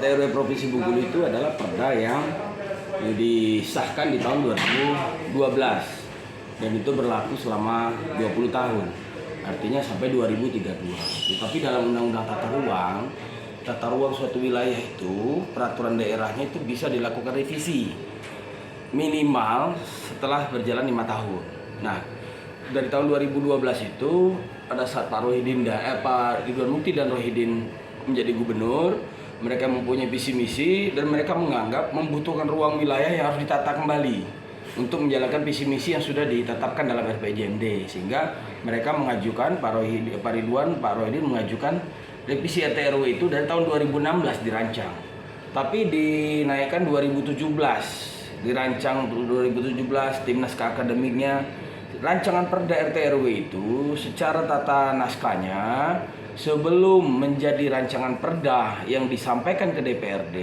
RT RW Provinsi Bengkulu itu adalah perda yang disahkan di tahun 2012 dan itu berlaku selama 20 tahun. Artinya sampai 2032. Tapi dalam Undang-Undang Tata Ruang suatu wilayah itu, peraturan daerahnya itu bisa dilakukan revisi minimal setelah berjalan 5 tahun. Nah, dari tahun 2012 itu pada saat Pak Ridwan Mukti dan Rohidin menjadi gubernur, mereka mempunyai visi misi dan mereka menganggap membutuhkan ruang wilayah yang harus ditata kembali untuk menjalankan visi misi yang sudah ditetapkan dalam RPJMD, sehingga mereka mengajukan Pak Rohidin mengajukan revisi RT RW itu dari tahun 2016 dirancang, tapi dinaikkan 2017, dirancang 2017 tim naskah akademiknya. Rancangan Perda RT RW itu secara tata naskahnya sebelum menjadi rancangan perda yang disampaikan ke DPRD,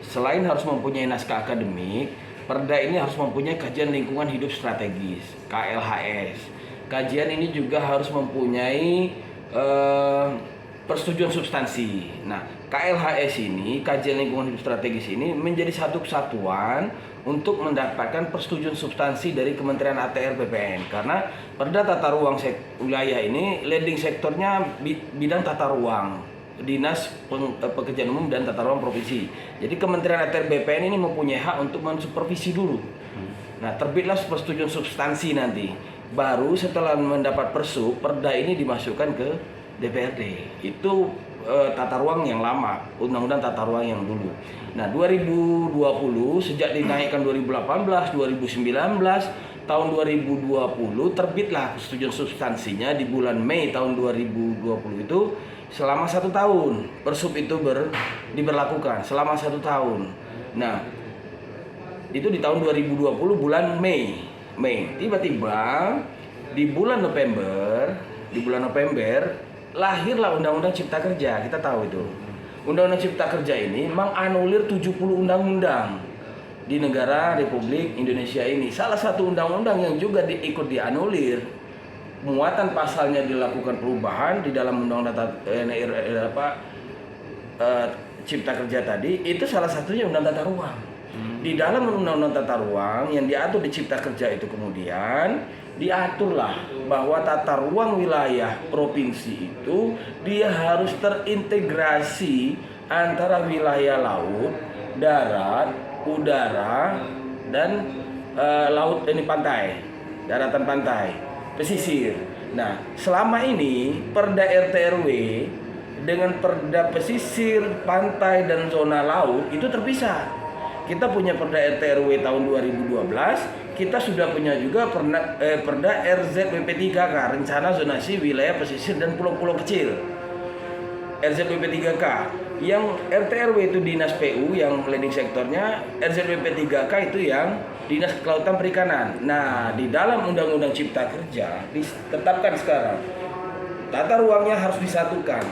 selain harus mempunyai naskah akademik, perda ini harus mempunyai kajian lingkungan hidup strategis (KLHS). Kajian ini juga harus mempunyai persetujuan substansi. Nah, KLHS ini, kajian lingkungan hidup strategis ini menjadi satu kesatuan untuk mendapatkan persetujuan substansi dari Kementerian ATR BPN, karena Perda Tata Ruang wilayah ini leading sektornya bidang tata ruang, Dinas Pekerjaan Umum dan Tata Ruang Provinsi. Jadi Kementerian ATR BPN ini mempunyai hak untuk mensupervisi dulu. Nah, terbitlah persetujuan substansi nanti. Baru setelah mendapat perda ini dimasukkan ke DPRD. Itu tata ruang yang lama, Undang-Undang Tata Ruang yang dulu. Nah, 2020 sejak dinaikkan 2018, 2019, tahun 2020 terbitlah persetujuan substansinya di bulan Mei tahun 2020 itu selama 1 tahun. Persup itu diberlakukan selama 1 tahun. Nah, itu di tahun 2020 bulan Mei. Tiba-tiba di bulan November lahirlah Undang-Undang Cipta Kerja. Kita tahu itu. Undang-Undang Cipta Kerja ini menganulir 70 undang-undang di negara Republik Indonesia ini. Salah satu undang-undang yang juga ikut dianulir, muatan pasalnya dilakukan perubahan di dalam Undang-Undang Cipta Kerja tadi, itu salah satunya Undang-Undang Tata Ruang. Di dalam Undang-Undang Tata Ruang yang diatur di Cipta Kerja itu kemudian diaturlah bahwa tata ruang wilayah provinsi itu dia harus terintegrasi antara wilayah laut, darat, udara, dan laut ini pantai, daratan pantai, pesisir. Nah, selama ini Perda RT RW dengan Perda pesisir, pantai, dan zona laut itu terpisah. Kita punya Perda RT RW tahun 2012, kita sudah punya juga Perda RZWP3K, Rencana Zonasi Wilayah Pesisir dan Pulau-Pulau Kecil. RZWP3K, yang RT RW itu Dinas PU yang leading sektornya, RZWP3K itu yang Dinas Kelautan Perikanan. Nah, di dalam Undang-Undang Cipta Kerja ditetapkan sekarang tata ruangnya harus disatukan.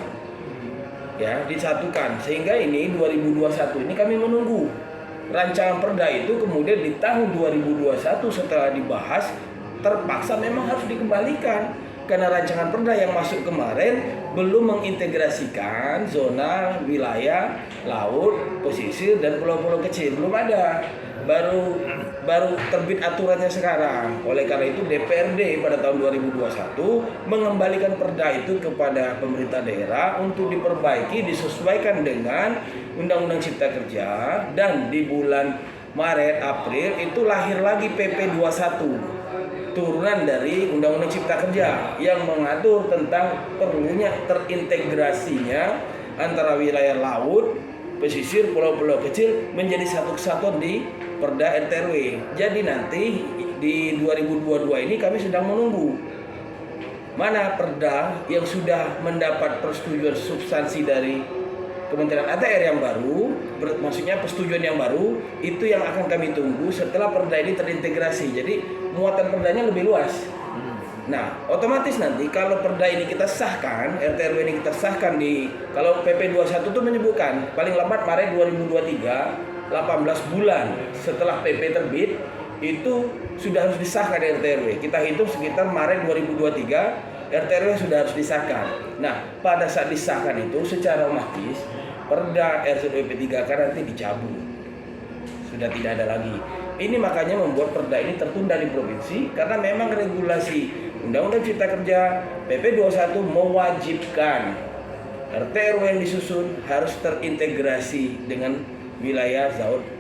Ya, disatukan. Sehingga ini 2021 ini kami menunggu rancangan perda itu, kemudian di tahun 2021 setelah dibahas terpaksa memang harus dikembalikan karena rancangan perda yang masuk kemarin belum mengintegrasikan zona wilayah laut, pesisir, dan pulau-pulau kecil, belum ada. Baru terbit aturannya sekarang. Oleh karena itu DPRD pada tahun 2021 mengembalikan perda itu kepada pemerintah daerah untuk diperbaiki, disesuaikan dengan Undang-Undang Cipta Kerja, dan di bulan Maret April itu lahir lagi PP 21 turunan dari Undang-Undang Cipta Kerja yang mengatur tentang perlunya terintegrasinya antara wilayah laut, pesisir, pulau-pulau kecil menjadi satu kesatuan di Perda RT RW. Jadi nanti di 2022 ini kami sedang menunggu mana perda yang sudah mendapat persetujuan substansi dari Kementerian ATR yang baru, maksudnya persetujuan yang baru, itu yang akan kami tunggu setelah perda ini terintegrasi. Jadi muatan perdanya lebih luas. Nah, otomatis nanti kalau perda ini kita sahkan, RT RW ini kita sahkan kalau PP 21 itu menyebutkan paling lambat Maret 2023, 18 bulan setelah PP terbit itu sudah harus disahkan RT RW. Kita hitung sekitar Maret 2023 RT RW sudah harus disahkan. Nah, pada saat disahkan itu secara otomatis Perda RZWP 3K nanti dicabut, sudah tidak ada lagi. Ini makanya membuat perda ini tertunda di provinsi karena memang regulasi Undang-Undang Cipta Kerja PP 21 mewajibkan RT RW yang disusun harus terintegrasi dengan wilayah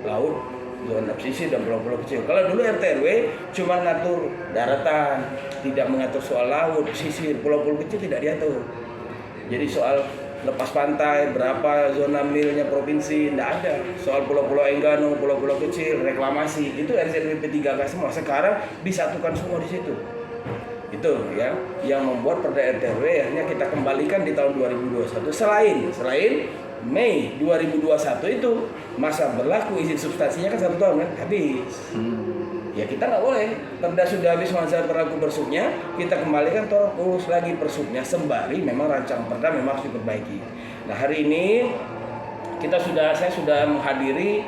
laut, zona pesisir dan pulau-pulau kecil. Kalau dulu RT RW cuma ngatur daratan, tidak mengatur soal laut, pesisir, pulau-pulau kecil tidak diatur. Jadi soal lepas pantai, berapa zona milnya provinsi, tidak ada. Soal pulau-pulau Enggano, pulau-pulau kecil, reklamasi, itu RZWP 3K semua. Sekarang disatukan semua di situ. Itu ya, yang membuat Perda RT RW akhirnya kita kembalikan di tahun 2021. Selain Mei 2021 itu masa berlaku izin substansinya kan 1 tahun kan habis. Ya kita nggak boleh, perda sudah habis masa berlaku persubnya, kita kembalikan urus lagi persubnya sembari memang rancangan perda memang harus diperbaiki. Nah hari ini saya sudah menghadiri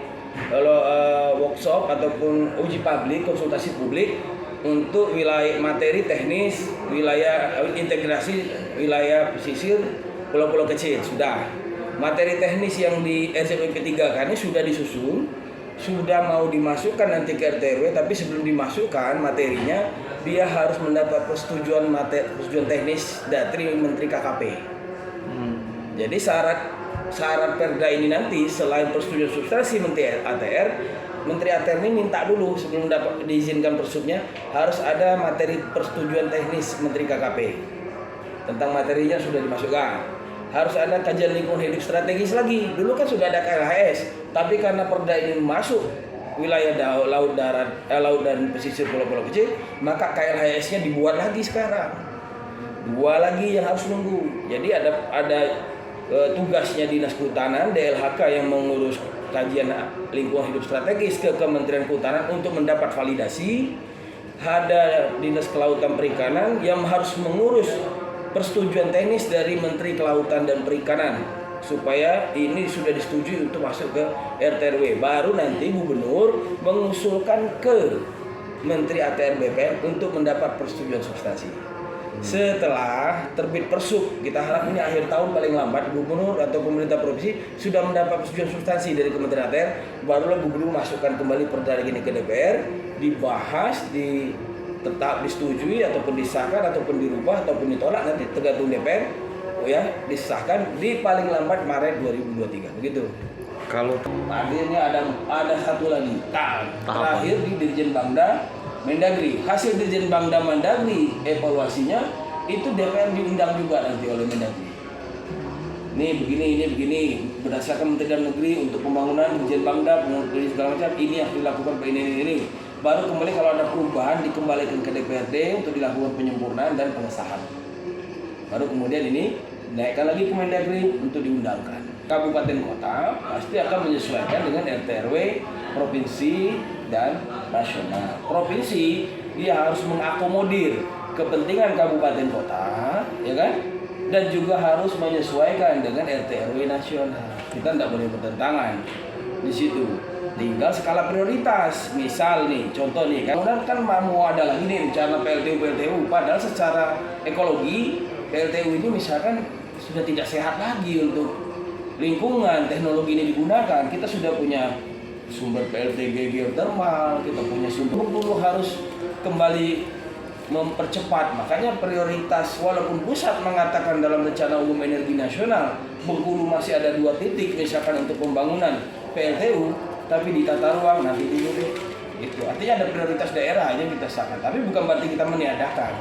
workshop ataupun uji publik, konsultasi publik untuk wilayah materi teknis, wilayah integrasi wilayah pesisir, pulau-pulau kecil sudah. Materi teknis yang di RZWP 3K ini sudah disusun, sudah mau dimasukkan nanti ke RT RW, tapi sebelum dimasukkan materinya dia harus mendapat persetujuan teknis dari Menteri KKP. Jadi syarat perda ini nanti selain persetujuan substansi Menteri ATR ini minta dulu sebelum dapat diizinkan persubnya harus ada materi persetujuan teknis Menteri KKP. Tentang materinya sudah dimasukkan. Harus ada kajian lingkungan hidup strategis lagi. Dulu kan sudah ada KLHS, tapi karena perda ini masuk wilayah laut dan pesisir pulau-pulau kecil, maka KLHS-nya dibuat lagi sekarang. 2 lagi yang harus nunggu. Jadi ada tugasnya Dinas Kehutanan, DLHK yang mengurus kajian lingkungan hidup strategis ke Kementerian Kehutanan untuk mendapat validasi. Ada Dinas Kelautan Perikanan yang harus mengurus persetujuan teknis dari Menteri Kelautan dan Perikanan supaya ini sudah disetujui untuk masuk ke RT RW. Baru nanti gubernur mengusulkan ke Menteri ATR BPN untuk mendapat persetujuan substansi. Setelah terbit persub, kita harap ini akhir tahun paling lambat gubernur atau pemerintah provinsi sudah mendapat persetujuan substansi dari Kementerian ATR, barulah gubernur masukkan kembali perda ini ke DPR, dibahas, tetap disetujui ataupun disahkan ataupun dirubah ataupun ditolak nanti tergantung DPR disahkan di paling lambat Maret 2023 begitu. Kalau akhirnya ada satu lagi terakhir di Dirjen Bangda Mendagri. Hasil Dirjen Bangda Mendagri evaluasinya itu DPR diundang juga nanti oleh Mendagri. Ini begini berdasarkan Menteri Dalam Negeri untuk pembangunan Dirjen Bangda segala macam ini yang dilakukan ini. Baru kembali kalau ada perubahan dikembalikan ke DPRD untuk dilakukan penyempurnaan dan pengesahan. Baru kemudian ini naikkan lagi ke Mendagri untuk diundangkan. Kabupaten kota pasti akan menyesuaikan dengan RT RW, provinsi dan nasional. Provinsi dia harus mengakomodir kepentingan kabupaten kota, ya kan? Dan juga harus menyesuaikan dengan RT RW nasional. Kita tidak boleh bertentangan di situ. Tinggal skala prioritas. Misal nih, contoh nih kan mau ada lagi nih rencana PLTU, padahal secara ekologi PLTU ini misalkan sudah tidak sehat lagi untuk lingkungan, teknologi ini digunakan. Kita sudah punya sumber PLTG geothermal, kita punya sumber dulu harus kembali mempercepat. Makanya prioritas walaupun pusat mengatakan dalam rencana umum energi nasional Bengkulu masih ada 2 titik misalkan untuk pembangunan PLTU, tapi di tata ruang nanti dulu deh. Itu artinya ada prioritas daerah aja kita sahkan, tapi bukan berarti kita meniadakan.